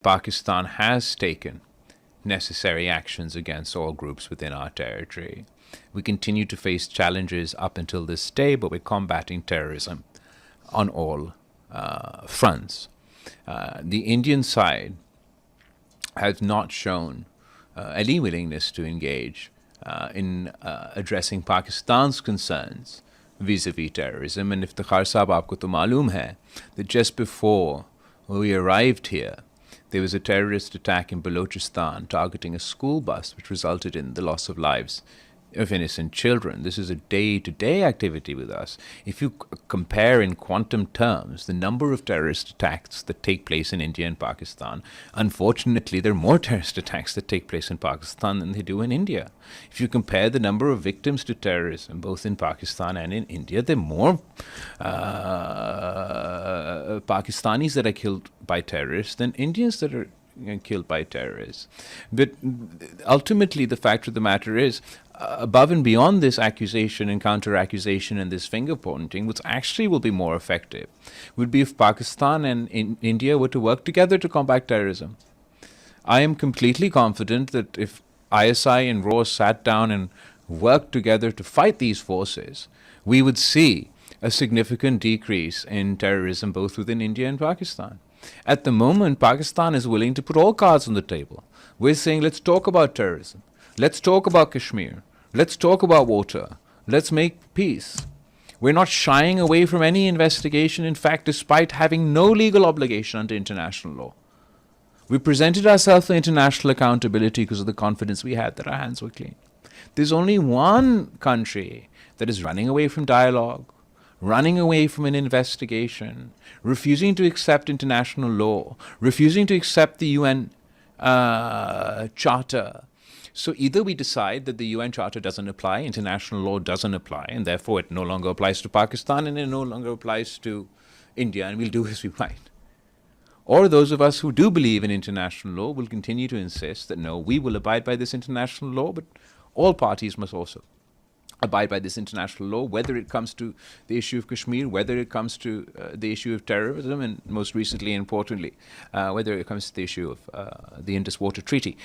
Pakistan has taken necessary actions against all groups within our territory. We continue to face challenges up until this day, but we're combating terrorism on all fronts. The Indian side has not shown any willingness to engage in addressing Pakistan's concerns vis-a-vis terrorism. And Iftikhar Sahab, aapko to maloom hai that just before we arrived here, there was a terrorist attack in Balochistan targeting a school bus, which resulted in the loss of lives of innocent children. This is a day-to-day activity with us. If you compare in quantum terms the number of terrorist attacks that take place in India and Pakistan, unfortunately there are more terrorist attacks that take place in Pakistan than they do in India. If you compare the number of victims to terrorism both in Pakistan and in India, there are more Pakistanis that are killed by terrorists than Indians that are killed by terrorists. But ultimately the fact of the matter is, above and beyond this accusation and counter-accusation and this finger-pointing, what actually will be more effective would be if Pakistan and India were to work together to combat terrorism. I am completely confident that if ISI and RAW sat down and worked together to fight these forces, we would see a significant decrease in terrorism both within India and Pakistan. At the moment, Pakistan is willing to put all cards on the table. We're saying, let's talk about terrorism. Let's talk about Kashmir. Let's talk about water. Let's make peace. We're not shying away from any investigation, in fact, despite having no legal obligation under international law. We presented ourselves for international accountability because of the confidence we had that our hands were clean. There's only one country that is running away from dialogue, running away from an investigation, refusing to accept international law, refusing to accept the UN Charter. So either we decide that the UN Charter doesn't apply, international law doesn't apply, and therefore it no longer applies to Pakistan and it no longer applies to India, and we'll do as we might. Or those of us who do believe in international law will continue to insist that no, we will abide by this international law, but all parties must also abide by this international law, whether it comes to the issue of Kashmir, whether it comes to the issue of terrorism, and most recently, importantly, whether it comes to the issue of the Indus Water Treaty.